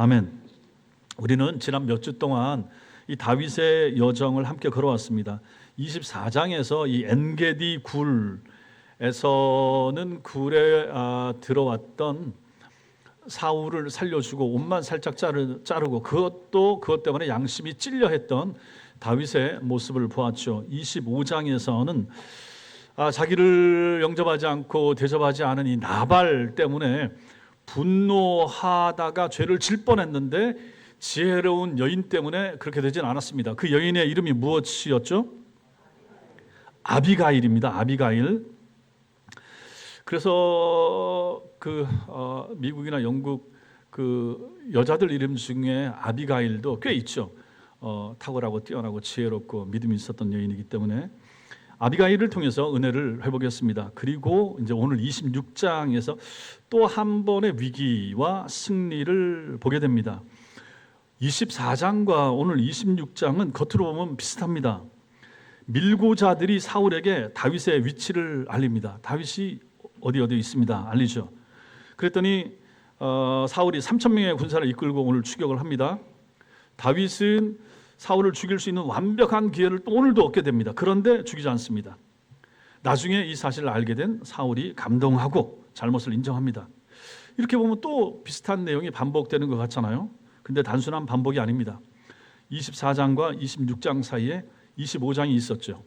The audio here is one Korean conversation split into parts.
아멘. 우리는 지난 몇 주 동안 이 다윗의 여정을 함께 걸어왔습니다. 24장에서 이 엔게디 굴에서는 굴에 들어왔던 사울을 살려주고 옷만 살짝 자르고 그것 때문에 양심이 찔려 했던 다윗의 모습을 보았죠. 25장에서는 자기를 영접하지 않고 대접하지 않은 이 나발 때문에 분노하다가 죄를 질 뻔했는데 지혜로운 여인 때문에 그렇게 되진 않았습니다. 그 여인의 이름이 무엇이었죠? 아비가일입니다. 아비가일. 그래서 미국이나 영국 여자들 이름 중에 아비가일도 꽤 있죠. 탁월하고 뛰어나고 지혜롭고 믿음이 있었던 여인이기 때문에 아비가일을 통해서 은혜를 회복했습니다. 그리고 이제 오늘 26장에서 또 한 번의 위기와 승리를 보게 됩니다. 24장과 오늘 26장은 겉으로 보면 비슷합니다. 밀고자들이 사울에게 다윗의 위치를 알립니다. 다윗이 어디 있습니다. 알리죠. 그랬더니 사울이 3,000명의 군사를 이끌고 오늘 추격을 합니다. 다윗은 사울을 죽일 수 있는 완벽한 기회를 또 오늘도 얻게 됩니다. 그런데 죽이지 않습니다. 나중에 이 사실을 알게 된 사울이 감동하고 잘못을 인정합니다. 이렇게 보면 또 비슷한 내용이 반복되는 것 같잖아요. 근데 단순한 반복이 아닙니다. 24장과 26장 사이에 25장이 있었죠.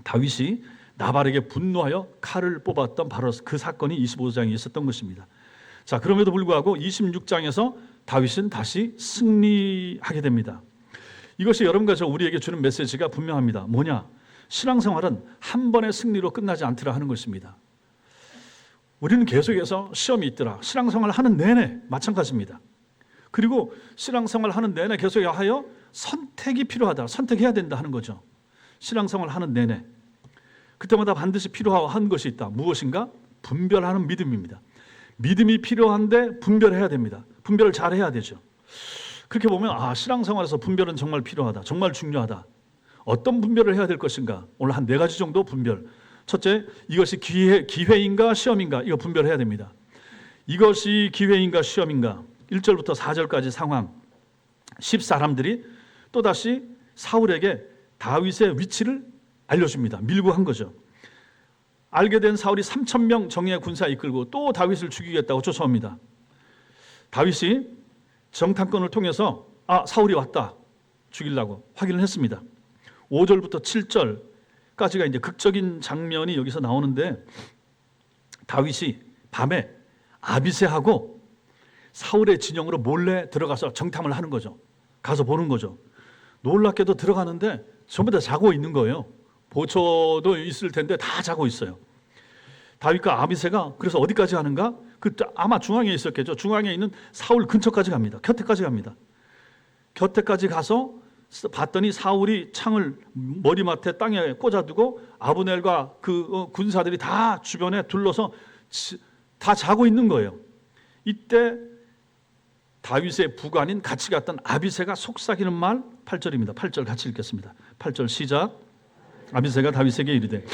다윗이 나발에게 분노하여 칼을 뽑았던 바로 그 사건이 25장에 있었던 것입니다. 자, 그럼에도 불구하고 26장에서 다윗은 다시 승리하게 됩니다. 이것이 여러분과 저 우리에게 주는 메시지가 분명합니다. 뭐냐? 신앙생활은 한 번의 승리로 끝나지 않더라 하는 것입니다. 우리는 계속해서 시험이 있더라. 신앙생활 하는 내내 마찬가지입니다. 그리고 신앙생활 하는 내내 계속하여 선택이 필요하다. 선택해야 된다 하는 거죠. 신앙생활 하는 내내. 그때마다 반드시 필요한 것이 있다. 무엇인가? 분별하는 믿음입니다. 믿음이 필요한데 분별해야 됩니다. 분별을 잘 해야 되죠. 그렇게 보면 신앙생활에서 분별은 정말 필요하다. 정말 중요하다. 어떤 분별을 해야 될 것인가? 오늘 한 4가지 정도 분별. 첫째, 이것이 기회인가 시험인가? 이거 분별해야 됩니다. 이것이 기회인가 시험인가? 1절부터 4절까지 상황. 10사람들이 또다시 사울에게 다윗의 위치를 알려줍니다. 밀고 한 거죠. 알게 된 사울이 3,000명 정예 군사 이끌고 또 다윗을 죽이겠다고 쫓아옵니다. 다윗이 정탐꾼을 통해서 사울이 왔다. 죽이려고 확인을 했습니다. 5절부터 7절까지가 이제 극적인 장면이 여기서 나오는데 다윗이 밤에 아비새하고 사울의 진영으로 몰래 들어가서 정탐을 하는 거죠. 가서 보는 거죠. 놀랍게도 들어가는데 전부 다 자고 있는 거예요. 보초도 있을 텐데 다 자고 있어요. 다윗과 아비새가 그래서 어디까지 가는가? 아마 중앙에 있었겠죠. 중앙에 있는 사울 근처까지 갑니다. 곁에까지 갑니다. 곁에까지 가서 봤더니 사울이 창을 머리맡에 땅에 꽂아두고 아브넬과 군사들이 다 주변에 둘러서 다 자고 있는 거예요. 이때 다윗의 부관인 같이 갔던 아비새가 속삭이는 말 8절입니다. 8절 같이 읽겠습니다. 8절 시작. 아비새가 다윗에게 이르되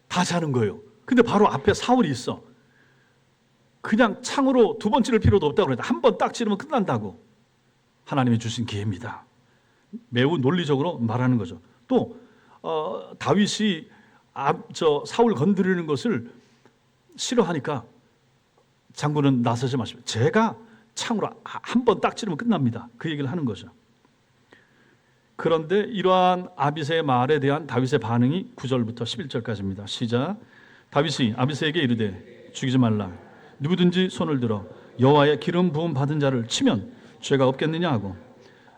다 자는 거예요. 근데 바로 앞에 사울이 있어. 그냥 창으로 2번 찌를 필요도 없다고 그랬다. 한 번 딱 찌르면 끝난다고. 하나님이 주신 기회입니다. 매우 논리적으로 말하는 거죠. 또 다윗이 사울 건드리는 것을 싫어하니까 장군은 나서지 마십시오. 제가 창으로 한 번 딱 찌르면 끝납니다. 그 얘기를 하는 거죠. 그런데 이러한 아비새의 말에 대한 다윗의 반응이 9절부터 11절까지입니다. 시작. 다윗이 아비새에게 이르되 죽이지 말라. 누구든지 손을 들어 여호와의 기름 부음 받은 자를 치면 죄가 없겠느냐 하고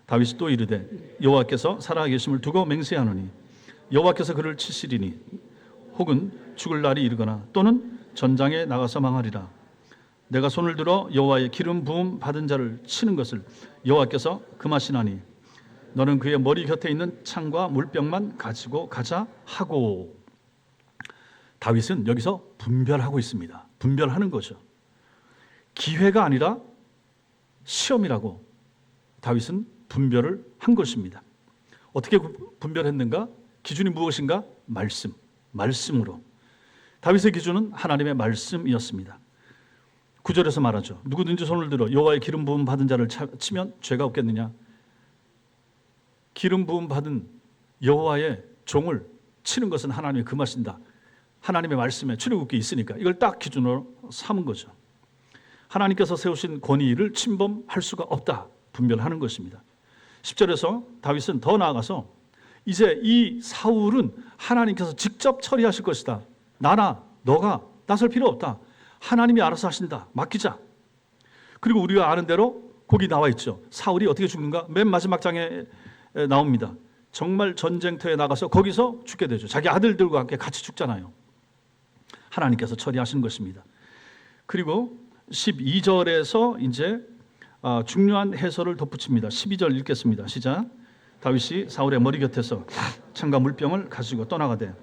다윗이 또 이르되 여호와께서 살아계심을 두고 맹세하노니 여호와께서 그를 치시리니 혹은 죽을 날이 이르거나 또는 전장에 나가서 망하리라. 내가 손을 들어 여호와의 기름 부음 받은 자를 치는 것을 여호와께서 금하시나니 너는 그의 머리 곁에 있는 창과 물병만 가지고 가자 하고. 다윗은 여기서 분별하고 있습니다. 분별하는 거죠. 기회가 아니라 시험이라고 다윗은 분별을 한 것입니다. 어떻게 분별했는가? 기준이 무엇인가? 말씀으로. 다윗의 기준은 하나님의 말씀이었습니다. 9절에서 말하죠. 누구든지 손을 들어 여호와의 기름 부음 받은 자를 치면 죄가 없겠느냐? 기름 부음 받은 여호와의 종을 치는 것은 하나님의 금하신다. 하나님의 말씀에 출애굽기 있으니까 이걸 딱 기준으로 삼은 거죠. 하나님께서 세우신 권위를 침범할 수가 없다. 분별하는 것입니다. 10절에서 다윗은 더 나아가서 이제 이 사울은 하나님께서 직접 처리하실 것이다. 나나 너가 나설 필요 없다. 하나님이 알아서 하신다. 맡기자. 그리고 우리가 아는 대로 거기 나와 있죠. 사울이 어떻게 죽는가? 맨 마지막 장에 나옵니다. 정말 전쟁터에 나가서 거기서 죽게 되죠. 자기 아들들과 함께 같이 죽잖아요. 하나님께서 처리하신 것입니다. 그리고 12절에서 이제 중요한 해설을 덧붙입니다. 12절 읽겠습니다. 시작. 다윗이 사울의 머리 곁에서 창과 물병을 가지고 떠나가되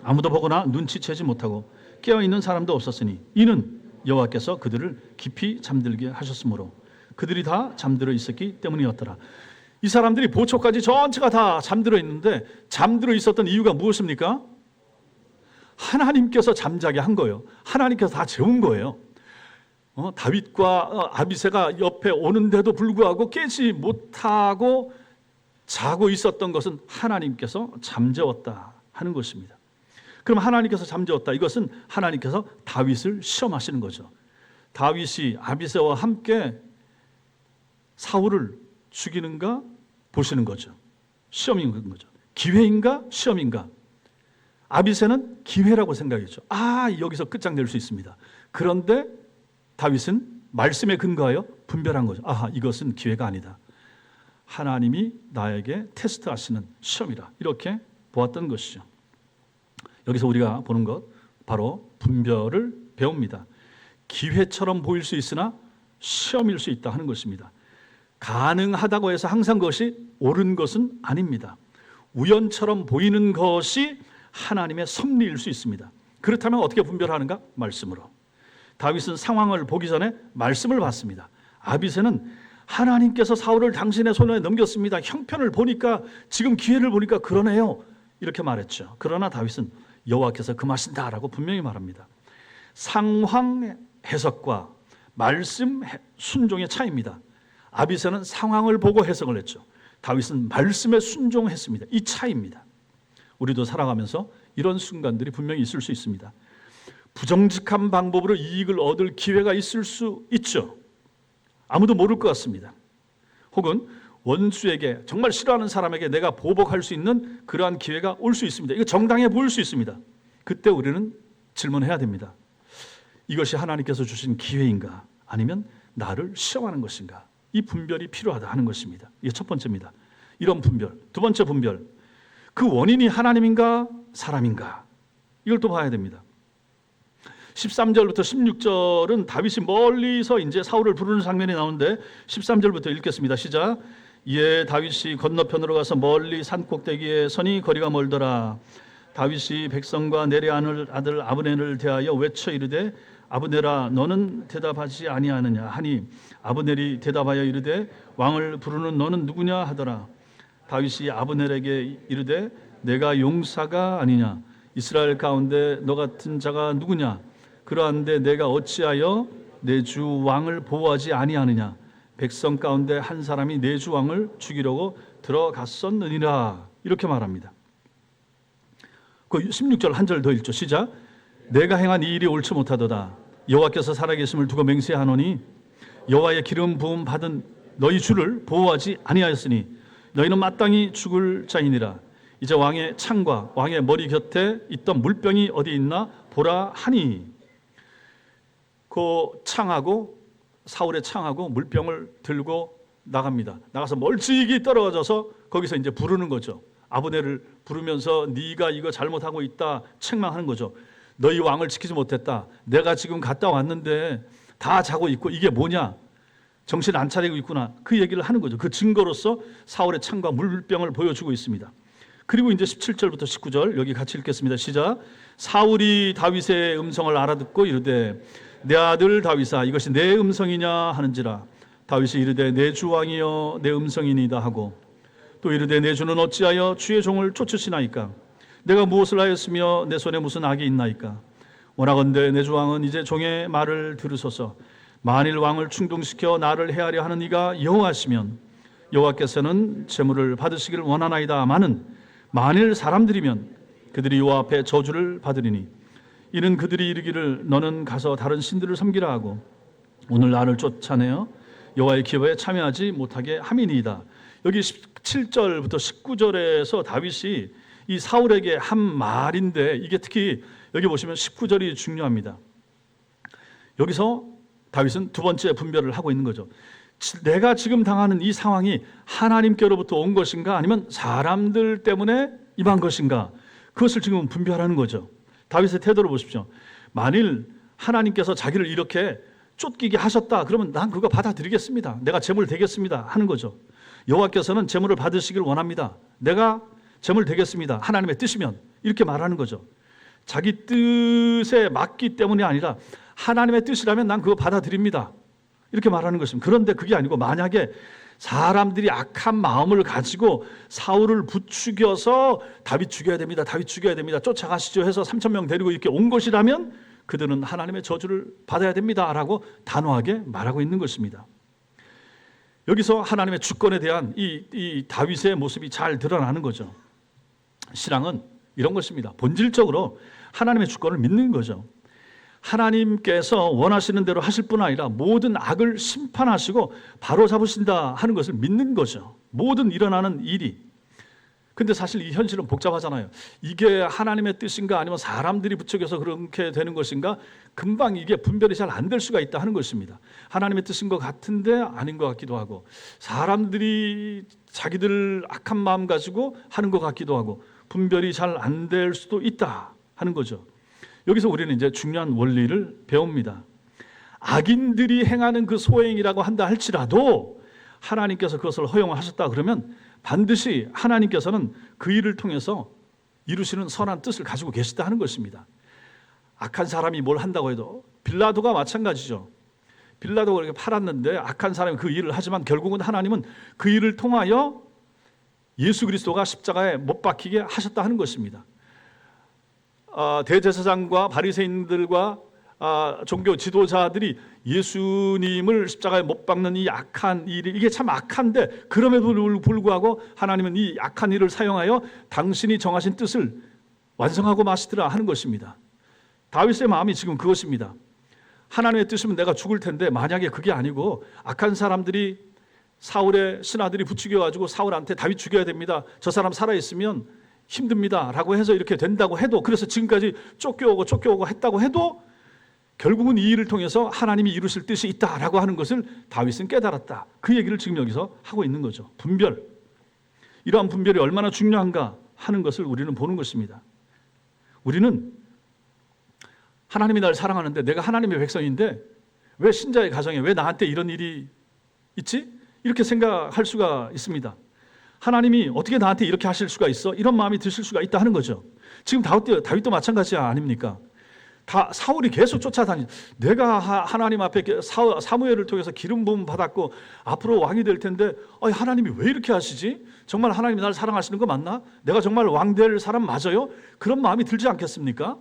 아무도 보거나 눈치채지 못하고 깨어있는 사람도 없었으니 이는 여호와께서 그들을 깊이 잠들게 하셨으므로 그들이 다 잠들어 있었기 때문이었더라. 이 사람들이 보초까지 전체가 다 잠들어 있는데 잠들어 있었던 이유가 무엇입니까? 하나님께서 잠자게 한 거예요. 하나님께서 다 재운 거예요. 다윗과 아비새가 옆에 오는데도 불구하고 깨지 못하고 자고 있었던 것은 하나님께서 잠재웠다 하는 것입니다. 그럼 하나님께서 잠재웠다. 이것은 하나님께서 다윗을 시험하시는 거죠. 다윗이 아비새와 함께 사울을 죽이는가 보시는 거죠. 시험인 거죠. 기회인가 시험인가. 아비새는 기회라고 생각했죠. 여기서 끝장낼 수 있습니다. 그런데 다윗은 말씀에 근거하여 분별한 거죠. 이것은 기회가 아니다. 하나님이 나에게 테스트하시는 시험이라. 이렇게 보았던 것이죠. 여기서 우리가 보는 것 바로 분별을 배웁니다. 기회처럼 보일 수 있으나 시험일 수 있다 하는 것입니다. 가능하다고 해서 항상 그것이 옳은 것은 아닙니다. 우연처럼 보이는 것이 하나님의 섭리일 수 있습니다. 그렇다면 어떻게 분별하는가? 말씀으로. 다윗은 상황을 보기 전에 말씀을 봤습니다. 아비새는 하나님께서 사울을 당신의 손에 넘겼습니다. 형편을 보니까 지금 기회를 보니까 그러네요. 이렇게 말했죠. 그러나 다윗은 여호와께서 금하신다라고 분명히 말합니다. 상황 해석과 말씀 순종의 차이입니다. 아비새는 상황을 보고 해석을 했죠. 다윗은 말씀에 순종했습니다. 이 차이입니다. 우리도 살아가면서 이런 순간들이 분명히 있을 수 있습니다. 부정직한 방법으로 이익을 얻을 기회가 있을 수 있죠. 아무도 모를 것 같습니다. 혹은 원수에게, 정말 싫어하는 사람에게 내가 보복할 수 있는 그러한 기회가 올 수 있습니다. 이거 정당해 보일 수 있습니다. 그때 우리는 질문해야 됩니다. 이것이 하나님께서 주신 기회인가? 아니면 나를 시험하는 것인가? 이 분별이 필요하다 하는 것입니다. 이게 첫 번째입니다. 이런 분별. 두 번째 분별. 그 원인이 하나님인가 사람인가? 이걸 또 봐야 됩니다. 13절부터 16절은 다윗이 멀리서 이제 사울을 부르는 장면이 나오는데 13절부터 읽겠습니다. 시작. 이에 다윗이 건너편으로 가서 멀리 산 꼭대기에 서니 거리가 멀더라. 다윗이 백성과 내레 아들 아브넬을 대하여 외쳐 이르되 아브넬아 너는 대답하지 아니하느냐 하니 아브넬이 대답하여 이르되 왕을 부르는 너는 누구냐 하더라. 다윗이 아브넬에게 이르되 내가 용사가 아니냐 이스라엘 가운데 너 같은 자가 누구냐 그러한데 내가 어찌하여 내 주 왕을 보호하지 아니하느냐 백성 가운데 한 사람이 내 주 왕을 죽이려고 들어갔었느니라. 이렇게 말합니다. 그 16절 한 절 더 읽죠. 시작. 내가 행한 이 일이 옳지 못하도다. 여호와께서 살아계심을 두고 맹세하노니 여호와의 기름 부음 받은 너희 주를 보호하지 아니하였으니 너희는 마땅히 죽을 자이니라. 이제 왕의 창과 왕의 머리 곁에 있던 물병이 어디 있나 보라 하니. 그 창하고 사울의 창하고 물병을 들고 나갑니다. 나가서 멀찍이 떨어져서 거기서 이제 부르는 거죠. 아브넬을 부르면서 네가 이거 잘못하고 있다 책망하는 거죠. 너희 왕을 지키지 못했다. 내가 지금 갔다 왔는데 다 자고 있고 이게 뭐냐? 정신 안 차리고 있구나. 그 얘기를 하는 거죠. 그 증거로서 사울의 창과 물병을 보여주고 있습니다. 그리고 이제 17절부터 19절 여기 같이 읽겠습니다. 시작. 사울이 다윗의 음성을 알아듣고 이르되 내 아들 다윗아 이것이 내 음성이냐 하는지라. 다윗이 이르되 내 주 왕이여 내 음성이니이다 하고 또 이르되 내 주는 어찌하여 주의 종을 쫓으시나이까? 내가 무엇을 하였으며 내 손에 무슨 악이 있나이까? 원하건대 내 주 왕은 이제 종의 말을 들으소서. 만일 왕을 충동시켜 나를 해하려 하는 이가 여호와시면 여호와께서는 제물을 받으시기를 원하나이다마는 만일 사람들이면 그들이 여호와 앞에 저주를 받으리니 이는 그들이 이르기를 너는 가서 다른 신들을 섬기라 하고 오늘 나를 쫓아내어 여호와의 기업에 참여하지 못하게 함이니이다. 여기 17절부터 19절에서 다윗이 이 사울에게 한 말인데 이게 특히 여기 보시면 19절이 중요합니다. 여기서 다윗은 두 번째 분별을 하고 있는 거죠. 내가 지금 당하는 이 상황이 하나님께로부터 온 것인가 아니면 사람들 때문에 임한 것인가, 그것을 지금 분별하는 거죠. 다윗의 태도를 보십시오. 만일 하나님께서 자기를 이렇게 쫓기게 하셨다 그러면 난 그거 받아들이겠습니다. 내가 제물 되겠습니다 하는 거죠. 여호와께서는 제물을 받으시길 원합니다. 내가 제물 되겠습니다. 하나님의 뜻이면, 이렇게 말하는 거죠. 자기 뜻에 맞기 때문이 아니라 하나님의 뜻이라면 난 그거 받아들입니다. 이렇게 말하는 것입니다. 그런데 그게 아니고 만약에 사람들이 악한 마음을 가지고 사울을 부추겨서 다윗 죽여야 됩니다. 다윗 죽여야 됩니다. 쫓아가시죠 해서 3,000명 데리고 이렇게 온 것이라면 그들은 하나님의 저주를 받아야 됩니다 라고 단호하게 말하고 있는 것입니다. 여기서 하나님의 주권에 대한 이 다윗의 모습이 잘 드러나는 거죠. 신앙은 이런 것입니다. 본질적으로 하나님의 주권을 믿는 거죠. 하나님께서 원하시는 대로 하실 뿐 아니라 모든 악을 심판하시고 바로 잡으신다 하는 것을 믿는 거죠. 모든 일어나는 일이. 근데 사실 이 현실은 복잡하잖아요. 이게 하나님의 뜻인가 아니면 사람들이 부추겨서 그렇게 되는 것인가, 금방 이게 분별이 잘 안 될 수가 있다 하는 것입니다. 하나님의 뜻인 것 같은데 아닌 것 같기도 하고, 사람들이 자기들 악한 마음 가지고 하는 것 같기도 하고, 분별이 잘 안 될 수도 있다 하는 거죠. 여기서 우리는 이제 중요한 원리를 배웁니다. 악인들이 행하는 그 소행이라고 한다 할지라도 하나님께서 그것을 허용하셨다 그러면 반드시 하나님께서는 그 일을 통해서 이루시는 선한 뜻을 가지고 계시다 하는 것입니다. 악한 사람이 뭘 한다고 해도, 빌라도가 마찬가지죠. 빌라도가 그렇게 팔았는데 악한 사람이 그 일을 하지만 결국은 하나님은 그 일을 통하여 예수 그리스도가 십자가에 못 박히게 하셨다 하는 것입니다. 대제사장과 바리새인들과 종교 지도자들이 예수님을 십자가에 못 박는 이 악한 일이, 이게 참 악한데 그럼에도 불구하고 하나님은 이 악한 일을 사용하여 당신이 정하신 뜻을 완성하고 마시더라 하는 것입니다. 다윗의 마음이 지금 그것입니다. 하나님의 뜻이면 내가 죽을 텐데 만약에 그게 아니고 악한 사람들이, 사울의 신하들이 부추겨가지고 사울한테 다윗 죽여야 됩니다, 저 사람 살아있으면 힘듭니다 라고 해서 이렇게 된다고 해도, 그래서 지금까지 쫓겨오고 했다고 해도 결국은 이 일을 통해서 하나님이 이루실 뜻이 있다라고 하는 것을 다윗은 깨달았다. 그 얘기를 지금 여기서 하고 있는 거죠. 분별. 이러한 분별이 얼마나 중요한가 하는 것을 우리는 보는 것입니다. 우리는 하나님이 나를 사랑하는데, 내가 하나님의 백성인데 왜 신자의 가정에 왜 나한테 이런 일이 있지? 이렇게 생각할 수가 있습니다. 하나님이 어떻게 나한테 이렇게 하실 수가 있어? 이런 마음이 드실 수가 있다 하는 거죠. 지금 다윗도 마찬가지 아닙니까? 사울이 계속 쫓아다니, 내가 하나님 앞에 사무엘을 통해서 기름 부음 받았고 앞으로 왕이 될 텐데 하나님이 왜 이렇게 하시지? 정말 하나님이 나를 사랑하시는 거 맞나? 내가 정말 왕 될 사람 맞아요? 그런 마음이 들지 않겠습니까?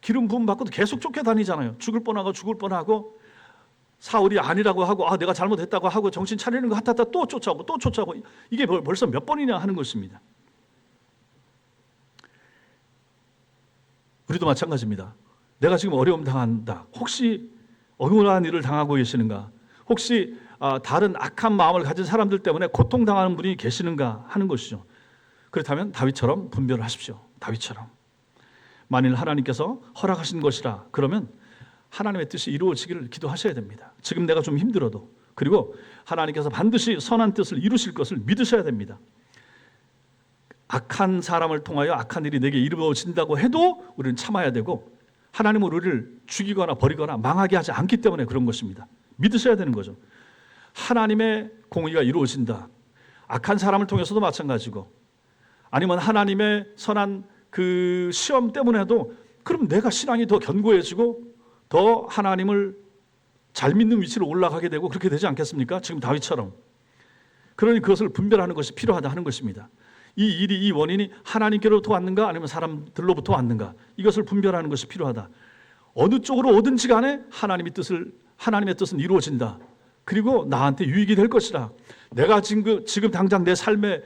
기름 부음 받고도 계속 쫓겨다니잖아요. 죽을 뻔하고 사울이 아니라고 하고 내가 잘못했다고 하고 정신 차리는 거 같았다 또 쫓아오고 이게 벌써 몇 번이나 하는 것입니다. 우리도 마찬가지입니다. 내가 지금 어려움 당한다. 혹시 억울한 일을 당하고 계시는가? 혹시 다른 악한 마음을 가진 사람들 때문에 고통당하는 분이 계시는가 하는 것이죠. 그렇다면 다윗처럼 분별을 하십시오. 다윗처럼. 만일 하나님께서 허락하신 것이라 그러면 하나님의 뜻이 이루어지기를 기도하셔야 됩니다. 지금 내가 좀 힘들어도, 그리고 하나님께서 반드시 선한 뜻을 이루실 것을 믿으셔야 됩니다. 악한 사람을 통하여 악한 일이 내게 이루어진다고 해도 우리는 참아야 되고, 하나님은 우리를 죽이거나 버리거나 망하게 하지 않기 때문에 그런 것입니다. 믿으셔야 되는 거죠. 하나님의 공의가 이루어진다. 악한 사람을 통해서도 마찬가지고, 아니면 하나님의 선한 그 시험 때문에도, 그럼 내가 신앙이 더 견고해지고 더 하나님을 잘 믿는 위치로 올라가게 되고 그렇게 되지 않겠습니까? 지금 다윗처럼. 그러니 그것을 분별하는 것이 필요하다 하는 것입니다. 이 일이, 이 원인이 하나님께로부터 왔는가 아니면 사람들로부터 왔는가, 이것을 분별하는 것이 필요하다. 어느 쪽으로 오든지 간에 하나님의 뜻은 이루어진다. 그리고 나한테 유익이 될 것이다. 내가 지금 당장 내 삶에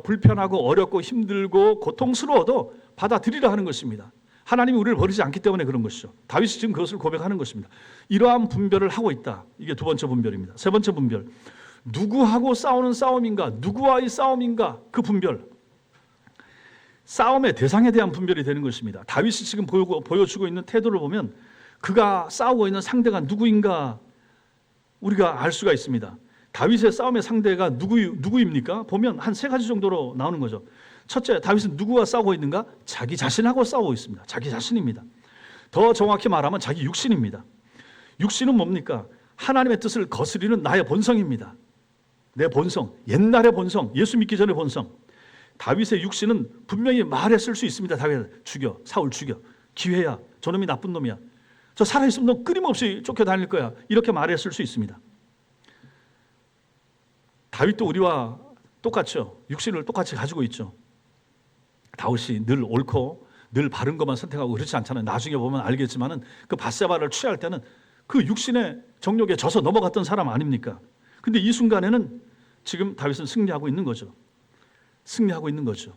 불편하고 어렵고 힘들고 고통스러워도 받아들이라 하는 것입니다. 하나님이 우리를 버리지 않기 때문에 그런 것이죠. 다윗이 지금 그것을 고백하는 것입니다. 이러한 분별을 하고 있다. 이게 두 번째 분별입니다. 세 번째 분별, 누구하고 싸우는 싸움인가, 누구와의 싸움인가, 그 분별. 싸움의 대상에 대한 분별이 되는 것입니다. 다윗이 지금 보여주고 있는 태도를 보면 그가 싸우고 있는 상대가 누구인가 우리가 알 수가 있습니다. 다윗의 싸움의 상대가 누구입니까? 보면 한 세 가지 정도로 나오는 거죠. 첫째, 다윗은 누구와 싸우고 있는가? 자기 자신하고 싸우고 있습니다. 자기 자신입니다. 더 정확히 말하면 자기 육신입니다. 육신은 뭡니까? 하나님의 뜻을 거스리는 나의 본성입니다. 내 본성, 옛날의 본성, 예수 믿기 전의 본성. 다윗의 육신은 분명히 말했을 수 있습니다. 다윗 죽여, 사울 죽여, 기회야, 저놈이 나쁜 놈이야, 저 살아있으면 너 끊임없이 쫓겨다닐 거야, 이렇게 말했을 수 있습니다. 다윗도 우리와 똑같죠. 육신을 똑같이 가지고 있죠. 다윗이 늘 옳고 늘 바른 것만 선택하고 그렇지 않잖아요. 나중에 보면 알겠지만은 그 밧세바를 취할 때는 그 육신의 정욕에 져서 넘어갔던 사람 아닙니까? 근데 이 순간에는 지금 다윗은 승리하고 있는 거죠. 승리하고 있는 거죠.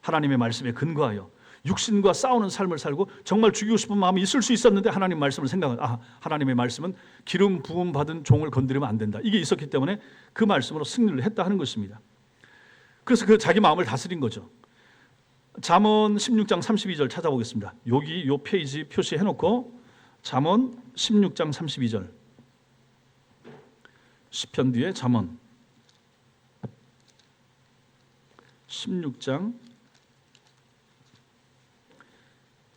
하나님의 말씀에 근거하여 육신과 싸우는 삶을 살고 정말 죽이고 싶은 마음이 있을 수 있었는데 하나님 말씀을 생각하고 하나님의 말씀은 기름 부음 받은 종을 건드리면 안 된다. 이게 있었기 때문에 그 말씀으로 승리를 했다 하는 것입니다. 그래서 그 자기 마음을 다스린 거죠. 잠언 16장 32절 찾아보겠습니다. 여기 요 페이지 표시해놓고 잠언 16장 32절, 시편 뒤에 잠언 16장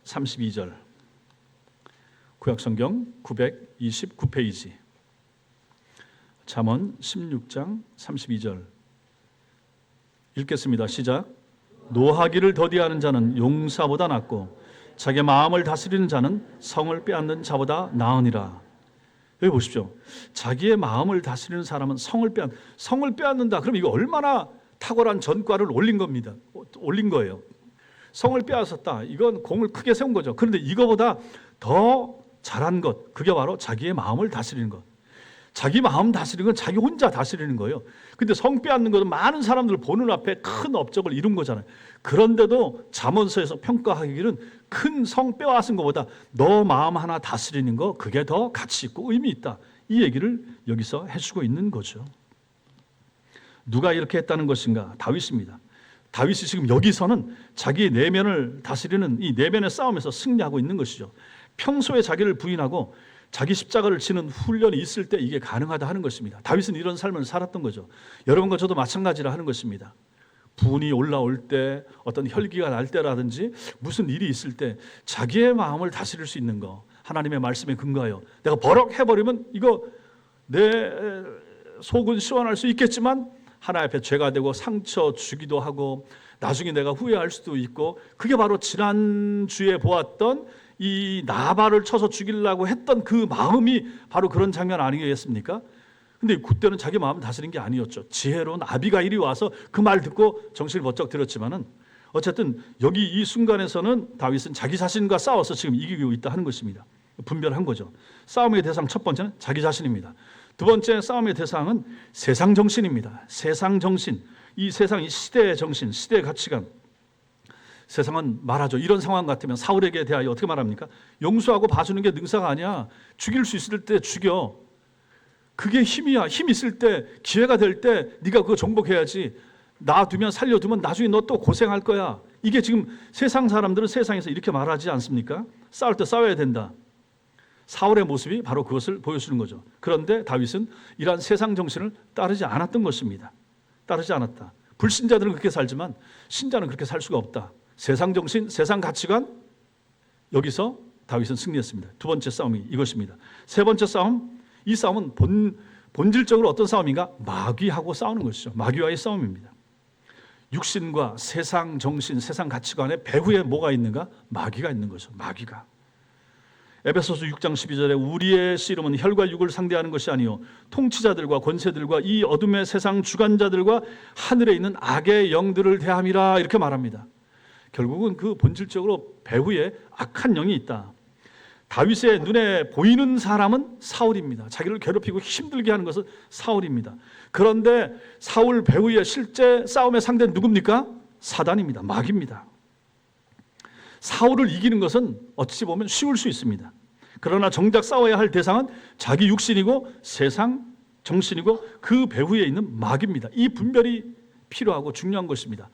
32절, 구약성경 929페이지, 잠언 16장 32절 읽겠습니다. 시작. 노하기를 더디하는 자는 용사보다 낫고 자기 마음을 다스리는 자는 성을 빼앗는 자보다 나으니라. 여기 보십시오. 자기의 마음을 다스리는 사람은 성을 빼앗는다. 그럼 이거 얼마나 탁월한 전과를 올린 겁니다. 올린 거예요. 성을 빼앗았다. 이건 공을 크게 세운 거죠. 그런데 이거보다 더 잘한 것, 그게 바로 자기의 마음을 다스리는 것. 자기 마음 다스리는 건 자기 혼자 다스리는 거예요. 근데 성 빼앗는 것은 많은 사람들 보는 앞에 큰 업적을 이룬 거잖아요. 그런데도 잠언서에서 평가하기는 큰 성 빼앗은 것보다 너 마음 하나 다스리는 거, 그게 더 가치 있고 의미 있다. 이 얘기를 여기서 해주고 있는 거죠. 누가 이렇게 했다는 것인가? 다윗입니다. 다윗이 지금 여기서는 자기의 내면을 다스리는 이 내면의 싸움에서 승리하고 있는 것이죠. 평소에 자기를 부인하고 자기 십자가를 지는 훈련이 있을 때 이게 가능하다 하는 것입니다. 다윗은 이런 삶을 살았던 거죠. 여러분과 저도 마찬가지라 하는 것입니다. 분이 올라올 때, 어떤 혈기가 날 때라든지 무슨 일이 있을 때 자기의 마음을 다스릴 수 있는 거, 하나님의 말씀에 근거하여 내가 버럭 해버리면 이거 내 속은 시원할 수 있겠지만 하나님 앞에 죄가 되고 상처 주기도 하고 나중에 내가 후회할 수도 있고, 그게 바로 지난주에 보았던 이 나발을 쳐서 죽이려고 했던 그 마음이 바로 그런 장면 아니겠습니까? 근데 그때는 자기 마음을 다스린 게 아니었죠. 지혜로운 아비가일이 와서 그 말 듣고 정신을 번쩍 들었지만은 어쨌든 여기 이 순간에서는 다윗은 자기 자신과 싸워서 지금 이기고 있다 하는 것입니다. 분별한 거죠. 싸움의 대상 첫 번째는 자기 자신입니다. 두 번째 싸움의 대상은 세상 정신입니다. 세상 정신, 이 세상, 이 시대의 정신, 시대의 가치관. 세상은 말하죠. 이런 상황 같으면 사울에게 대하여 어떻게 말합니까? 용서하고 봐주는 게 능사가 아니야. 죽일 수 있을 때 죽여. 그게 힘이야. 힘 있을 때, 기회가 될 때 네가 그거 정복해야지. 놔두면, 살려두면 나중에 너 또 고생할 거야. 이게 지금 세상 사람들은 세상에서 이렇게 말하지 않습니까? 싸울 때 싸워야 된다. 사울의 모습이 바로 그것을 보여주는 거죠. 그런데 다윗은 이러한 세상 정신을 따르지 않았던 것입니다. 따르지 않았다. 불신자들은 그렇게 살지만 신자는 그렇게 살 수가 없다. 세상 정신, 세상 가치관, 여기서 다윗은 승리했습니다. 두 번째 싸움이 이것입니다. 세 번째 싸움, 이 싸움은 본질적으로 어떤 싸움인가? 마귀하고 싸우는 것이죠. 마귀와의 싸움입니다. 육신과 세상 정신, 세상 가치관의 배후에 뭐가 있는가? 마귀가 있는 거죠. 마귀가. 에베소서 6장 12절에 우리의 씨름은 혈과 육을 상대하는 것이 아니요 통치자들과 권세들과 이 어둠의 세상 주관자들과 하늘에 있는 악의 영들을 대함이라 이렇게 말합니다. 결국은 그 본질적으로 배후에 악한 영이 있다. 다윗의 눈에 보이는 사람은 사울입니다. 자기를 괴롭히고 힘들게 하는 것은 사울입니다. 그런데 사울 배후의 실제 싸움의 상대는 누굽니까? 사단입니다. 마귀입니다. 사울을 이기는 것은 어찌 보면 쉬울 수 있습니다. 그러나 정작 싸워야 할 대상은 자기 육신이고 세상 정신이고 그 배후에 있는 마귀입니다. 이 분별이 필요하고 중요한 것입니다.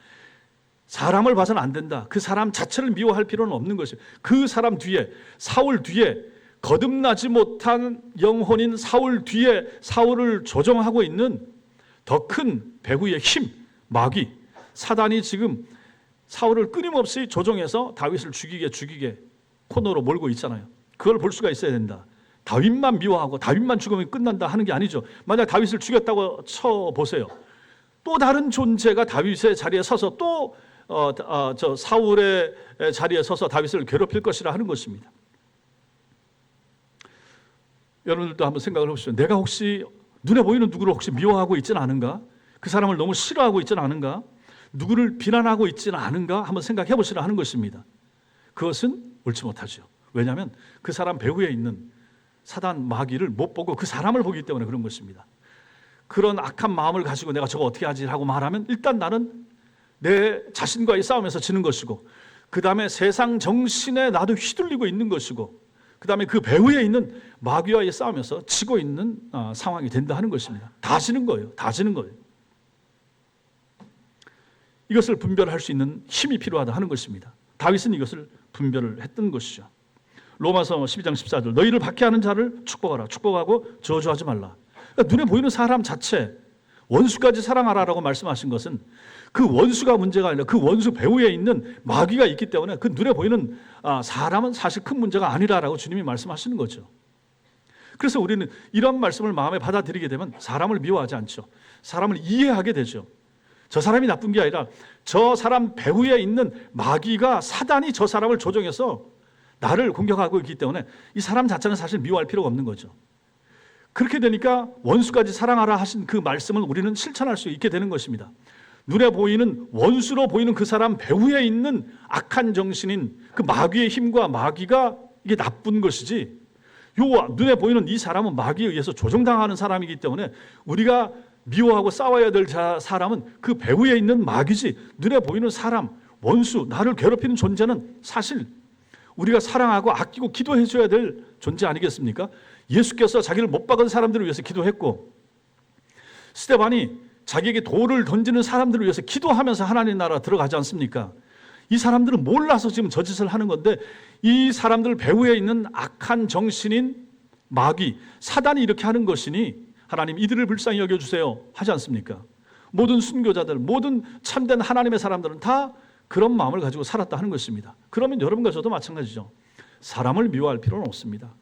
사람을 봐서는 안 된다. 그 사람 자체를 미워할 필요는 없는 것이에요. 그 사람 뒤에, 사울 뒤에 거듭나지 못한 영혼인 사울 뒤에 사울을 조종하고 있는 더 큰 배후의 힘, 마귀, 사단이 지금 사울을 끊임없이 조종해서 다윗을 죽이게 코너로 몰고 있잖아요. 그걸 볼 수가 있어야 된다. 다윗만 미워하고 다윗만 죽으면 끝난다 하는 게 아니죠. 만약 다윗을 죽였다고 쳐보세요. 또 다른 존재가 다윗의 자리에 서서 또 사울의 자리에 서서 다윗을 괴롭힐 것이라 하는 것입니다. 여러분들도 한번 생각을 해보시죠. 내가 혹시 눈에 보이는 누구를 혹시 미워하고 있지는 않은가? 그 사람을 너무 싫어하고 있지는 않은가? 누구를 비난하고 있지는 않은가? 한번 생각해 보시라 하는 것입니다. 그것은 옳지 못하죠. 왜냐하면 그 사람 배후에 있는 사단 마귀를 못 보고 그 사람을 보기 때문에 그런 것입니다. 그런 악한 마음을 가지고 내가 저거 어떻게 하지 하고 말하면 일단 나는 내 자신과의 싸움에서 지는 것이고, 그 다음에 세상 정신에 나도 휘둘리고 있는 것이고, 그 다음에 그 배후에 있는 마귀와의 싸움에서 지고 있는 상황이 된다 하는 것입니다. 다 지는 거예요. 다 지는 거예요. 이것을 분별할 수 있는 힘이 필요하다 하는 것입니다. 다윗은 이것을 분별을 했던 것이죠. 로마서 12장 14절 너희를 박해하는 자를 축복하라. 축복하고 저주하지 말라. 그러니까 눈에 보이는 사람 자체 원수까지 사랑하라라고 말씀하신 것은 그 원수가 문제가 아니라 그 원수 배후에 있는 마귀가 있기 때문에 그 눈에 보이는 사람은 사실 큰 문제가 아니라라고 주님이 말씀하시는 거죠. 그래서 우리는 이런 말씀을 마음에 받아들이게 되면 사람을 미워하지 않죠. 사람을 이해하게 되죠. 저 사람이 나쁜 게 아니라 저 사람 배후에 있는 마귀가, 사단이 저 사람을 조종해서 나를 공격하고 있기 때문에 이 사람 자체는 사실 미워할 필요가 없는 거죠. 그렇게 되니까 원수까지 사랑하라 하신 그 말씀을 우리는 실천할 수 있게 되는 것입니다. 눈에 보이는 원수로 보이는 그 사람 배후에 있는 악한 정신인 그 마귀의 힘과 마귀가 이게 나쁜 것이지, 요 눈에 보이는 이 사람은 마귀에 의해서 조종당하는 사람이기 때문에 우리가 미워하고 싸워야 될 사람은 그 배후에 있는 마귀지, 눈에 보이는 사람, 원수, 나를 괴롭히는 존재는 사실 우리가 사랑하고 아끼고 기도해 줘야 될 존재 아니겠습니까? 예수께서 자기를 못 박은 사람들을 위해서 기도했고, 스데반이 자기에게 돌을 던지는 사람들을 위해서 기도하면서 하나님 나라 들어가지 않습니까? 이 사람들은 몰라서 지금 저 짓을 하는 건데, 이 사람들 배후에 있는 악한 정신인 마귀, 사단이 이렇게 하는 것이니 하나님 이들을 불쌍히 여겨주세요 하지 않습니까? 모든 순교자들, 모든 참된 하나님의 사람들은 다 그런 마음을 가지고 살았다 하는 것입니다. 그러면 여러분과 저도 마찬가지죠. 사람을 미워할 필요는 없습니다.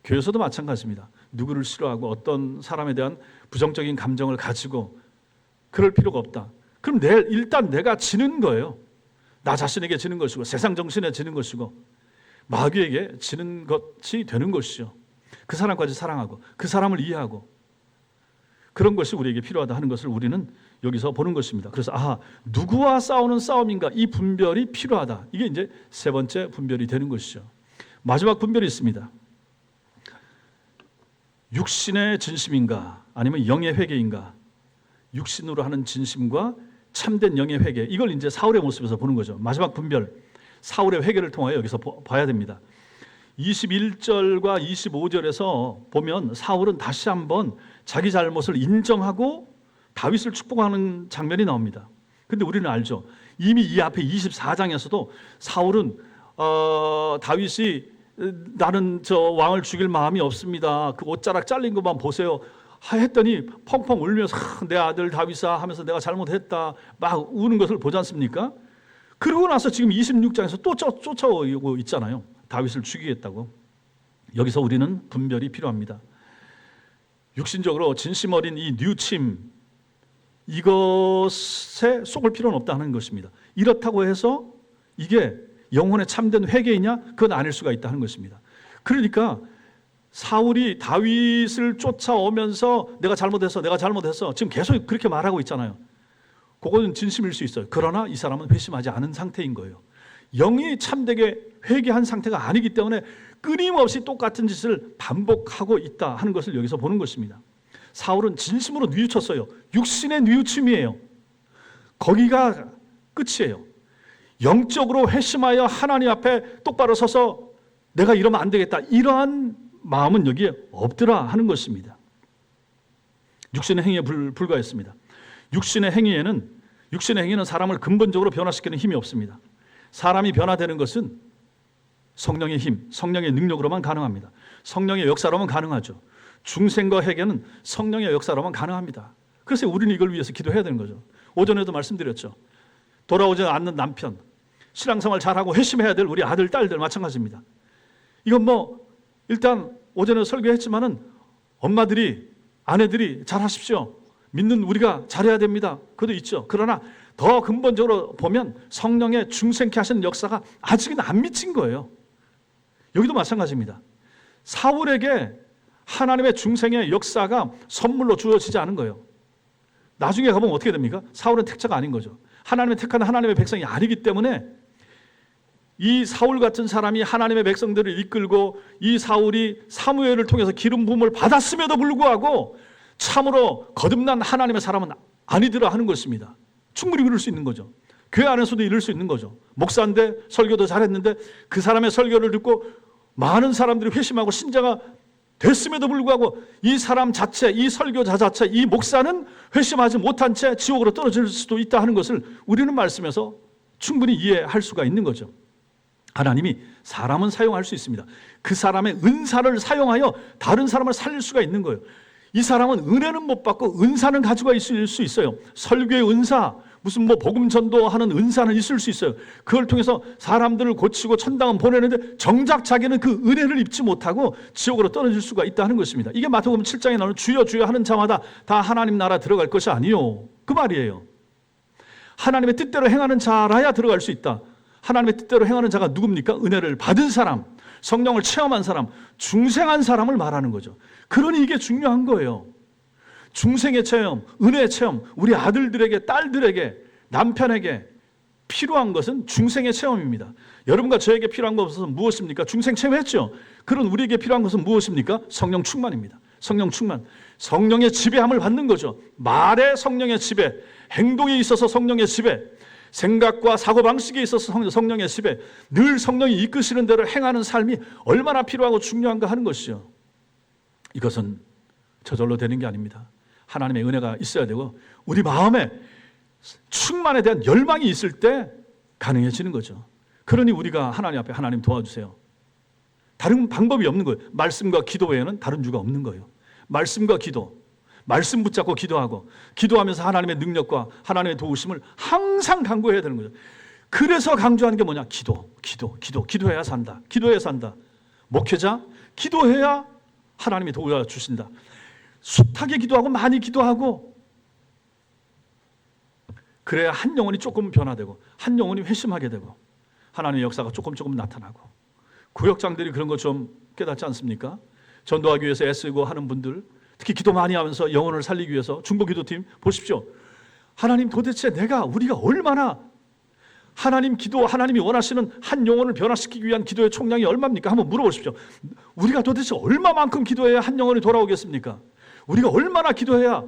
교회에서도 마찬가지입니다. 누구를 싫어하고 어떤 사람에 대한 부정적인 감정을 가지고 그럴 필요가 없다. 그럼 일단 내가 지는 거예요. 나 자신에게 지는 것이고 세상 정신에 지는 것이고 마귀에게 지는 것이 되는 것이죠. 그 사람까지 사랑하고 그 사람을 이해하고 그런 것이 우리에게 필요하다 하는 것을 우리는 여기서 보는 것입니다. 그래서 누구와 싸우는 싸움인가, 이 분별이 필요하다. 이게 이제 세 번째 분별이 되는 것이죠. 마지막 분별이 있습니다. 육신의 진심인가 아니면 영의 회개인가. 육신으로 하는 진심과 참된 영의 회개, 이걸 이제 사울의 모습에서 보는 거죠. 마지막 분별, 사울의 회개를 통하여 여기서 봐야 됩니다. 21절과 25절에서 보면 사울은 다시 한번 자기 잘못을 인정하고 다윗을 축복하는 장면이 나옵니다. 근데 우리는 알죠. 이미 이 앞에 24장에서도 사울은 다윗이 나는 저 왕을 죽일 마음이 없습니다. 그 옷자락 잘린 것만 보세요 했더니 펑펑 울면서 내 아들 다윗아 하면서 내가 잘못했다 막 우는 것을 보지 않습니까? 그러고 나서 지금 26장에서 또 쫓아오고 있잖아요. 다윗을 죽이겠다고. 여기서 우리는 분별이 필요합니다. 육신적으로 진심 어린 이 뉘우침, 이것에 속을 필요는 없다는 것입니다. 이렇다고 해서 이게 영혼의 참된 회개이냐? 그건 아닐 수가 있다는 것입니다. 그러니까 사울이 다윗을 쫓아오면서 내가 잘못했어 지금 계속 그렇게 말하고 있잖아요. 그거는 진심일 수 있어요. 그러나 이 사람은 회심하지 않은 상태인 거예요. 영이 참되게 회개한 상태가 아니기 때문에 끊임없이 똑같은 짓을 반복하고 있다 하는 것을 여기서 보는 것입니다. 사울은 진심으로 뉘우쳤어요. 육신의 뉘우침이에요. 거기가 끝이에요. 영적으로 회심하여 하나님 앞에 똑바로 서서 내가 이러면 안 되겠다, 이러한 마음은 여기에 없더라 하는 것입니다. 육신의 행위에 불과했습니다. 육신의 행위에는 사람을 근본적으로 변화시키는 힘이 없습니다. 사람이 변화되는 것은 성령의 힘, 성령의 능력으로만 가능합니다. 성령의 역사로만 가능하죠. 중생과 회개는 성령의 역사로만 가능합니다. 그래서 우리는 이걸 위해서 기도해야 되는 거죠. 오전에도 말씀드렸죠. 돌아오지 않는 남편, 신앙생활 잘하고 회심해야 될 우리 아들, 딸들 마찬가지입니다. 이건 일단 오전에 설교했지만은 엄마들이, 아내들이 잘하십시오. 믿는 우리가 잘해야 됩니다. 그것도 있죠. 그러나 더 근본적으로 보면 성령의 중생케 하시는 역사가 아직은 안 미친 거예요. 여기도 마찬가지입니다. 사울에게 하나님의 중생의 역사가 선물로 주어지지 않은 거예요. 나중에 가보면 어떻게 됩니까? 사울은 택자가 아닌 거죠. 하나님의 택한 하나님의 백성이 아니기 때문에 이 사울 같은 사람이 하나님의 백성들을 이끌고 이 사울이 사무엘을 통해서 기름 부음을 받았음에도 불구하고 참으로 거듭난 하나님의 사람은 아니더라 하는 것입니다. 충분히 그럴 수 있는 거죠. 교회 안에서도 이럴 수 있는 거죠. 목사인데 설교도 잘했는데 그 사람의 설교를 듣고 많은 사람들이 회심하고 신자가 됐음에도 불구하고 이 사람 자체, 이 설교자 자체, 이 목사는 회심하지 못한 채 지옥으로 떨어질 수도 있다 하는 것을 우리는 말씀에서 충분히 이해할 수가 있는 거죠. 하나님이 사람은 사용할 수 있습니다. 그 사람의 은사를 사용하여 다른 사람을 살릴 수가 있는 거예요. 이 사람은 은혜는 못 받고 은사는 가지고 있을 수 있어요. 설교의 은사, 무슨 복음 전도하는 은사는 있을 수 있어요. 그걸 통해서 사람들을 고치고 천당은 보내는데 정작 자기는 그 은혜를 입지 못하고 지옥으로 떨어질 수가 있다 하는 것입니다. 이게 마태복음 7장에 나오는 주여 주여 하는 자마다 다 하나님 나라 들어갈 것이 아니요, 그 말이에요. 하나님의 뜻대로 행하는 자라야 들어갈 수 있다. 하나님의 뜻대로 행하는 자가 누굽니까? 은혜를 받은 사람, 성령을 체험한 사람, 중생한 사람을 말하는 거죠. 그러니 이게 중요한 거예요. 중생의 체험, 은혜의 체험, 우리 아들들에게, 딸들에게, 남편에게 필요한 것은 중생의 체험입니다. 여러분과 저에게 필요한 것은 무엇입니까? 중생 체험했죠. 그런 우리에게 필요한 것은 무엇입니까? 성령 충만입니다. 성령 충만, 성령의 지배함을 받는 거죠. 말에 성령의 지배, 행동에 있어서 성령의 지배, 생각과 사고방식에 있어서 성령의 지배, 늘 성령이 이끄시는 대로 행하는 삶이 얼마나 필요하고 중요한가 하는 것이죠. 이것은 저절로 되는 게 아닙니다. 하나님의 은혜가 있어야 되고 우리 마음에 충만에 대한 열망이 있을 때 가능해지는 거죠. 그러니 우리가 하나님 앞에 하나님 도와주세요. 다른 방법이 없는 거예요. 말씀과 기도 외에는 다른 주가 없는 거예요. 말씀과 기도, 말씀 붙잡고 기도하고 기도하면서 하나님의 능력과 하나님의 도우심을 항상 강구해야 되는 거죠. 그래서 강조하는 게 뭐냐? 기도해야 산다. 기도해야 산다. 목회자, 기도해야 하나님이 도와주신다. 숱하게 기도하고 많이 기도하고 그래야 한 영혼이 조금 변화되고 한 영혼이 회심하게 되고 하나님의 역사가 조금 나타나고, 구역장들이 그런 거 좀 깨닫지 않습니까? 전도하기 위해서 애쓰고 하는 분들, 특히 기도 많이 하면서 영혼을 살리기 위해서 중보기도팀 보십시오. 하나님 도대체 우리가 얼마나 하나님이 원하시는 한 영혼을 변화시키기 위한 기도의 총량이 얼마입니까? 한번 물어보십시오. 우리가 도대체 얼마만큼 기도해야 한 영혼이 돌아오겠습니까? 우리가 얼마나 기도해야,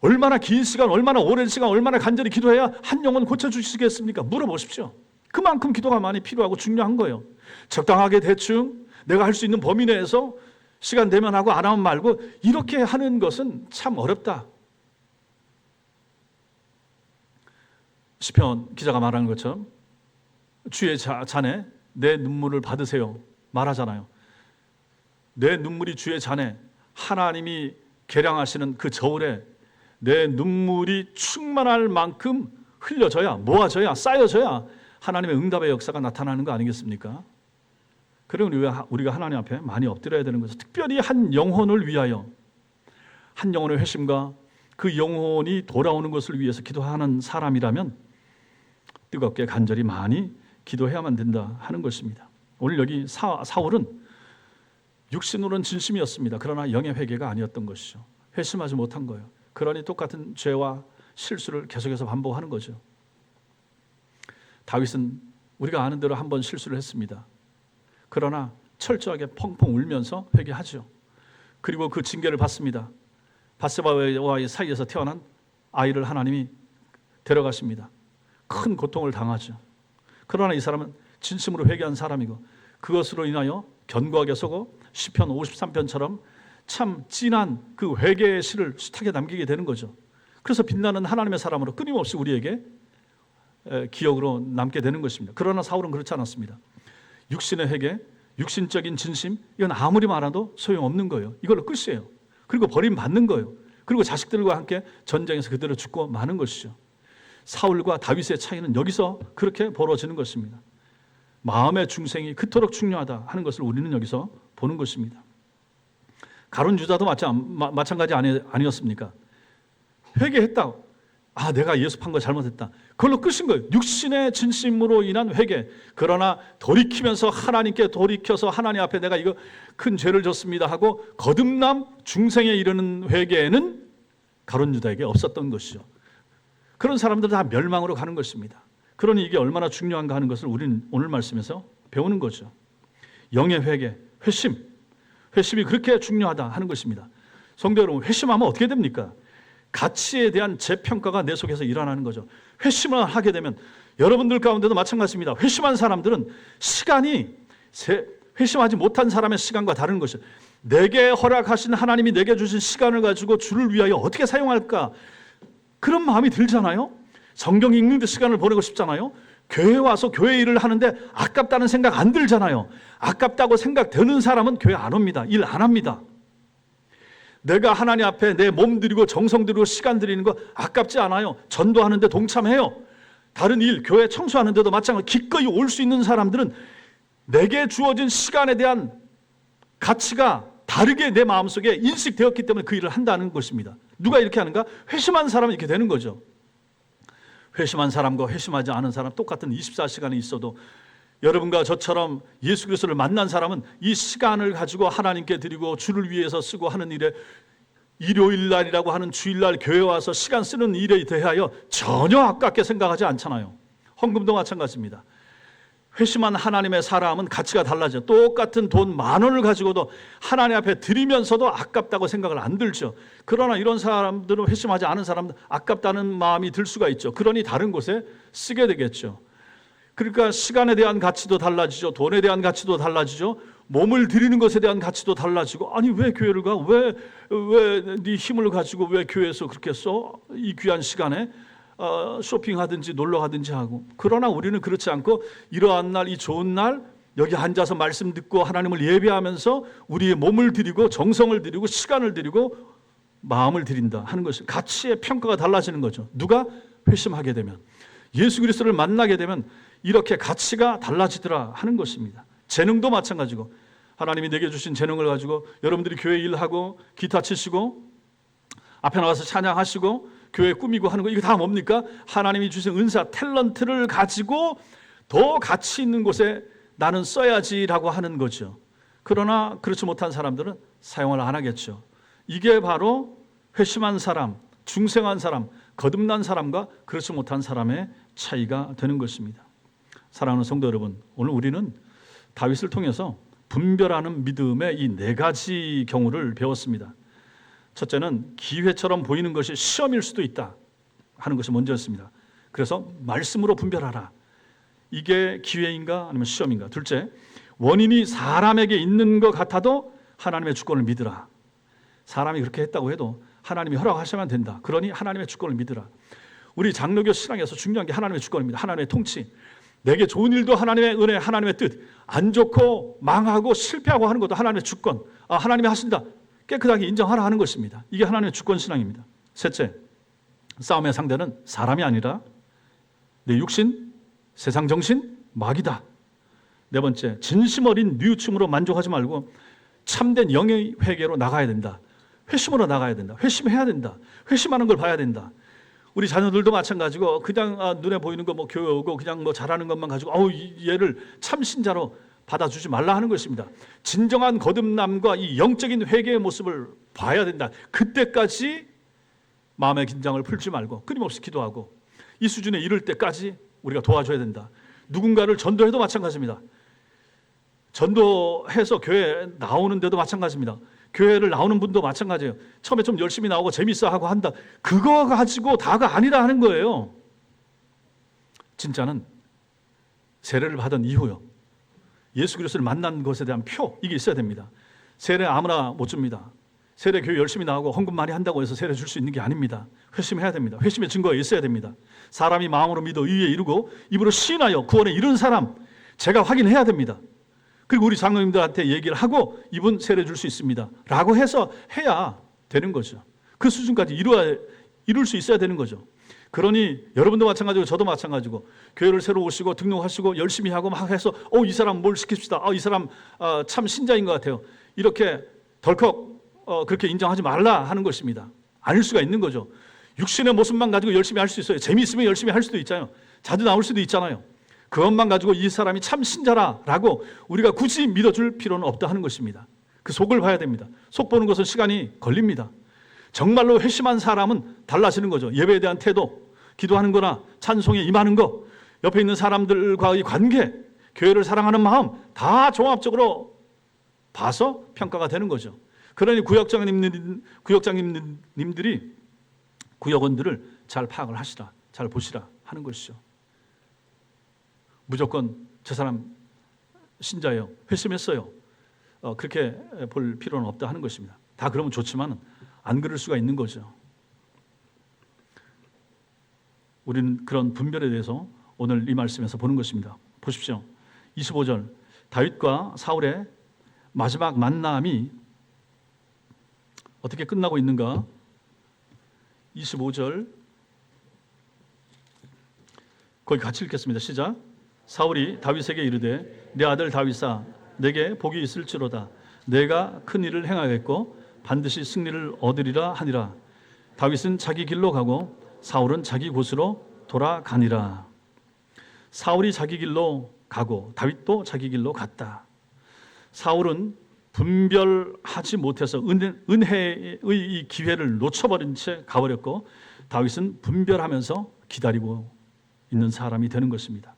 얼마나 긴 시간, 얼마나 오랜 시간, 얼마나 간절히 기도해야 한 영혼 고쳐주시겠습니까? 물어보십시오. 그만큼 기도가 많이 필요하고 중요한 거예요. 적당하게 대충 내가 할 수 있는 범위 내에서 시간 되면 하고 안 하면 말고 이렇게 하는 것은 참 어렵다. 시편 기자가 말하는 것처럼 주의 잔에 내 눈물을 받으세요 말하잖아요. 내 눈물이 주의 잔에, 하나님이 계량하시는 그 저울에 내 눈물이 충만할 만큼 흘려져야, 모아져야, 쌓여져야 하나님의 응답의 역사가 나타나는 거 아니겠습니까? 그러면 우리가 하나님 앞에 많이 엎드려야 되는 것은 특별히 한 영혼을 위하여, 한 영혼의 회심과 그 영혼이 돌아오는 것을 위해서 기도하는 사람이라면 뜨겁게 간절히 많이 기도해야만 된다 하는 것입니다. 오늘 여기 사울은 육신으로는 진심이었습니다. 그러나 영의 회개가 아니었던 것이죠. 회심하지 못한 거예요. 그러니 똑같은 죄와 실수를 계속해서 반복하는 거죠. 다윗은 우리가 아는 대로 한 번 실수를 했습니다. 그러나 철저하게 펑펑 울면서 회개하죠. 그리고 그 징계를 받습니다. 밧세바와의 사이에서 태어난 아이를 하나님이 데려가십니다. 큰 고통을 당하죠. 그러나 이 사람은 진심으로 회개한 사람이고 그것으로 인하여 견고하게 서고 시편 53편처럼 참 진한 그 회개의 시를 숱하게 남기게 되는 거죠. 그래서 빛나는 하나님의 사람으로 끊임없이 우리에게 기억으로 남게 되는 것입니다. 그러나 사울은 그렇지 않았습니다. 육신의 회개, 육신적인 진심, 이건 아무리 많아도 소용없는 거예요. 이걸로 끝이에요. 그리고 버림받는 거예요. 그리고 자식들과 함께 전쟁에서 그대로 죽고 마는 것이죠. 사울과 다윗의 차이는 여기서 그렇게 벌어지는 것입니다. 마음의 중생이 그토록 중요하다 하는 것을 우리는 여기서 보는 것입니다. 가룟 유다도 마찬가지 아니었습니까? 회개했다. 내가 예수 판 거 잘못했다. 그걸로 끝인 거예요. 육신의 진심으로 인한 회개. 그러나 돌이키면서 하나님께 돌이켜서 하나님 앞에 내가 이거 큰 죄를 졌습니다 하고 거듭남 중생에 이르는 회개는 가룟 유다에게 없었던 것이죠. 그런 사람들은 다 멸망으로 가는 것입니다. 그러니 이게 얼마나 중요한가 하는 것을 우리는 오늘 말씀에서 배우는 거죠. 영의 회개, 회심이 그렇게 중요하다 하는 것입니다. 성도 여러분, 회심하면 어떻게 됩니까? 가치에 대한 재평가가 내 속에서 일어나는 거죠. 회심을 하게 되면 여러분들 가운데도 마찬가지입니다. 회심한 사람들은 시간이 회심하지 못한 사람의 시간과 다른 것이죠. 내게 허락하신 하나님이 내게 주신 시간을 가지고 주를 위하여 어떻게 사용할까? 그런 마음이 들잖아요. 성경 읽는 데 시간을 보내고 싶잖아요. 교회에 와서 교회 일을 하는데 아깝다는 생각 안 들잖아요. 아깝다고 생각되는 사람은 교회 안 옵니다. 일 안 합니다. 내가 하나님 앞에 내 몸 들이고 정성 들이고 시간 들이는 거 아깝지 않아요. 전도하는데 동참해요. 다른 일, 교회 청소하는데도 마찬가지로 기꺼이 올 수 있는 사람들은 내게 주어진 시간에 대한 가치가 다르게 내 마음속에 인식되었기 때문에 그 일을 한다는 것입니다. 누가 이렇게 하는가? 회심한 사람은 이렇게 되는 거죠. 회심한 사람과 회심하지 않은 사람 똑같은 24시간이 있어도 여러분과 저처럼 예수 그리스도를 만난 사람은 이 시간을 가지고 하나님께 드리고 주를 위해서 쓰고 하는 일에 일요일 날이라고 하는 주일날 교회 와서 시간 쓰는 일에 대하여 전혀 아깝게 생각하지 않잖아요. 헌금도 마찬가지입니다. 회심한 하나님의 사람은 가치가 달라져. 똑같은 돈 10,000원을 가지고도 하나님 앞에 드리면서도 아깝다고 생각을 안 들죠. 그러나 이런 사람들은 회심하지 않은 사람들 아깝다는 마음이 들 수가 있죠. 그러니 다른 곳에 쓰게 되겠죠. 그러니까 시간에 대한 가치도 달라지죠. 돈에 대한 가치도 달라지죠. 몸을 드리는 것에 대한 가치도 달라지고 아니 왜 교회를 가? 왜 네 힘을 가지고 왜 교회에서 그렇게 써? 이 귀한 시간에 쇼핑하든지 놀러 가든지 하고. 그러나 우리는 그렇지 않고 이러한 날, 이 좋은 날 여기 앉아서 말씀 듣고 하나님을 예배하면서 우리의 몸을 드리고 정성을 드리고 시간을 드리고 마음을 드린다 하는 것이 가치의 평가가 달라지는 거죠. 누가 회심하게 되면 예수 그리스도를 만나게 되면 이렇게 가치가 달라지더라 하는 것입니다. 재능도 마찬가지고 하나님이 내게 주신 재능을 가지고 여러분들이 교회 일하고 기타 치시고 앞에 나와서 찬양하시고 교회 꾸미고 하는 거 이거 다 뭡니까? 하나님이 주신 은사, 탤런트를 가지고 더 가치 있는 곳에 나는 써야지라고 하는 거죠. 그러나 그렇지 못한 사람들은 사용을 안 하겠죠. 이게 바로 회심한 사람, 중생한 사람, 거듭난 사람과 그렇지 못한 사람의 차이가 되는 것입니다. 사랑하는 성도 여러분, 오늘 우리는 다윗을 통해서 분별하는 믿음의 이 4가지 경우를 배웠습니다. 첫째는 기회처럼 보이는 것이 시험일 수도 있다 하는 것이 먼저였습니다. 그래서 말씀으로 분별하라. 이게 기회인가 아니면 시험인가. 둘째, 원인이 사람에게 있는 것 같아도 하나님의 주권을 믿으라. 사람이 그렇게 했다고 해도 하나님이 허락하셔야만 된다. 그러니 하나님의 주권을 믿으라. 우리 장로교 신앙에서 중요한 게 하나님의 주권입니다. 하나님의 통치. 내게 좋은 일도 하나님의 은혜, 하나님의 뜻. 안 좋고 망하고 실패하고 하는 것도 하나님의 주권. 하나님이 하신다. 깨끗하게 인정하라 하는 것입니다. 이게 하나님의 주권 신앙입니다. 셋째, 싸움의 상대는 사람이 아니라 내 육신, 세상 정신, 마귀다. 네 번째, 진심 어린 뉘우침으로 만족하지 말고 참된 영의 회개로 나가야 된다. 회심으로 나가야 된다. 회심해야 된다. 회심하는 걸 봐야 된다. 우리 자녀들도 마찬가지고 그냥 눈에 보이는 거 교회 오고 그냥 잘하는 것만 가지고 얘를 참 신자로 받아주지 말라 하는 것입니다. 진정한 거듭남과 이 영적인 회개의 모습을 봐야 된다. 그때까지 마음의 긴장을 풀지 말고 끊임없이 기도하고 이 수준에 이를 때까지 우리가 도와줘야 된다. 누군가를 전도해도 마찬가지입니다. 전도해서 교회 나오는데도 마찬가지입니다. 교회를 나오는 분도 마찬가지예요. 처음에 좀 열심히 나오고 재밌어 하고 한다. 그거 가지고 다가 아니라 하는 거예요. 진짜는 세례를 받은 이후요. 예수 그리스도를 만난 것에 대한 표, 이게 있어야 됩니다. 세례 아무나 못 줍니다. 세례 교회 열심히 나오고 헌금 많이 한다고 해서 세례 줄 수 있는 게 아닙니다. 회심해야 됩니다. 회심의 증거가 있어야 됩니다. 사람이 마음으로 믿어 의에 이르고 입으로 시인하여 구원에 이른 사람, 제가 확인해야 됩니다. 그리고 우리 장로님들한테 얘기를 하고 이분 세례 줄 수 있습니다 라고 해서 해야 되는 거죠. 그 수준까지 이룰 수 있어야 되는 거죠. 그러니 여러분도 마찬가지고 저도 마찬가지고 교회를 새로 오시고 등록하시고 열심히 하고 막 해서 이 사람 뭘 시킵시다. 이 사람 참 신자인 것 같아요. 이렇게 덜컥 그렇게 인정하지 말라 하는 것입니다. 아닐 수가 있는 거죠. 육신의 모습만 가지고 열심히 할 수 있어요. 재미있으면 열심히 할 수도 있잖아요. 자주 나올 수도 있잖아요. 그것만 가지고 이 사람이 참 신자라라고 우리가 굳이 믿어줄 필요는 없다 하는 것입니다. 그 속을 봐야 됩니다. 속 보는 것은 시간이 걸립니다. 정말로 회심한 사람은 달라지는 거죠. 예배에 대한 태도, 기도하는 거나 찬송에 임하는 거, 옆에 있는 사람들과의 관계, 교회를 사랑하는 마음 다 종합적으로 봐서 평가가 되는 거죠. 그러니 구역장님들이 구역원들을 잘 파악을 하시라, 잘 보시라 하는 것이죠. 무조건 저 사람 신자예요, 회심했어요, 그렇게 볼 필요는 없다 하는 것입니다. 다 그러면 좋지만 안 그럴 수가 있는 거죠. 우리는 그런 분별에 대해서 오늘 이 말씀에서 보는 것입니다. 보십시오. 25절 다윗과 사울의 마지막 만남이 어떻게 끝나고 있는가? 25절 거기 같이 읽겠습니다. 시작. 사울이 다윗에게 이르되 내 아들 다윗아 내게 복이 있을지로다. 내가 큰 일을 행하겠고 반드시 승리를 얻으리라 하니라. 다윗은 자기 길로 가고 사울은 자기 곳으로 돌아가니라. 사울이 자기 길로 가고 다윗도 자기 길로 갔다. 사울은 분별하지 못해서 은혜의 이 기회를 놓쳐버린 채 가버렸고 다윗은 분별하면서 기다리고 있는 사람이 되는 것입니다.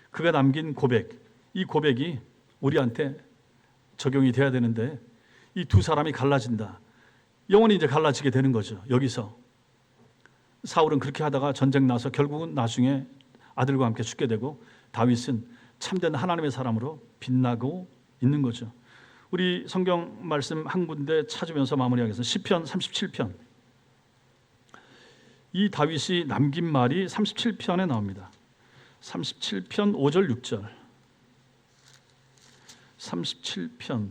그가 남긴 고백, 이 고백이 우리한테 적용이 돼야 되는데 이 두 사람이 갈라진다. 영원히 이제 갈라지게 되는 거죠. 여기서 사울은 그렇게 하다가 전쟁 나서 결국은 나중에 아들과 함께 죽게 되고 다윗은 참된 하나님의 사람으로 빛나고 있는 거죠. 우리 성경 말씀 한 군데 찾으면서 마무리하겠습니다. 시편 37편. 이 다윗이 남긴 말이 37편에 나옵니다. 37편 5절 6절. 37편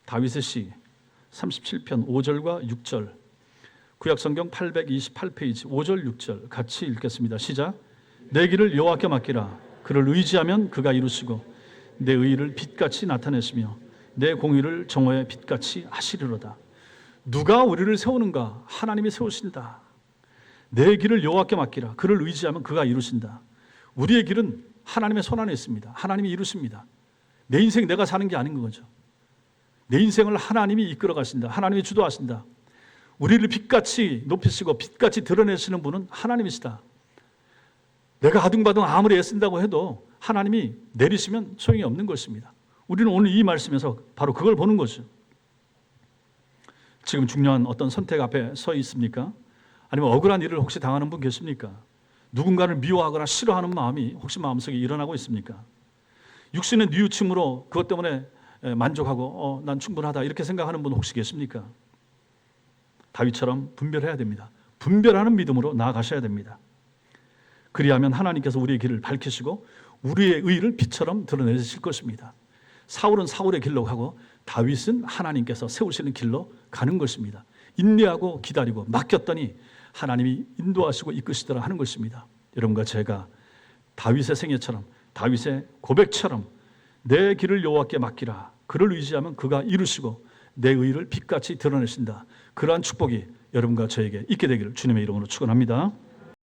다윗의 시 37편 5절과 6절. 구약성경 828페이지 5절 6절 같이 읽겠습니다. 시작. 내 길을 여호와께 맡기라. 그를 의지하면 그가 이루시고 내 의를 빛같이 나타내시며 내 공의를 정오의 빛같이 하시리로다. 누가 우리를 세우는가? 하나님이 세우신다. 내 길을 여호와께 맡기라. 그를 의지하면 그가 이루신다. 우리의 길은 하나님의 손 안에 있습니다. 하나님이 이루십니다. 내 인생 내가 사는 게 아닌 거죠. 내 인생을 하나님이 이끌어 가신다. 하나님이 주도하신다. 우리를 빛같이 높이시고 빛같이 드러내시는 분은 하나님이시다. 내가 아둥바둥 아무리 애쓴다고 해도 하나님이 내리시면 소용이 없는 것입니다. 우리는 오늘 이 말씀에서 바로 그걸 보는 거죠. 지금 중요한 어떤 선택 앞에 서 있습니까? 아니면 억울한 일을 혹시 당하는 분 계십니까? 누군가를 미워하거나 싫어하는 마음이 혹시 마음속에 일어나고 있습니까? 육신의 뉘우침으로 그것 때문에 만족하고 난 충분하다 이렇게 생각하는 분 혹시 계십니까? 다윗처럼 분별해야 됩니다. 분별하는 믿음으로 나아가셔야 됩니다. 그리하면 하나님께서 우리의 길을 밝히시고 우리의 의를 빛처럼 드러내실 것입니다. 사울은 사울의 길로 가고 다윗은 하나님께서 세우시는 길로 가는 것입니다. 인내하고 기다리고 맡겼더니 하나님이 인도하시고 이끄시더라 하는 것입니다. 여러분과 제가 다윗의 생애처럼 다윗의 고백처럼 내 길을 여호와께 맡기라. 그를 의지하면 그가 이루시고 내 의를 빛같이 드러내신다. 그러한 축복이 여러분과 저에게 있게 되기를 주님의 이름으로 축원합니다.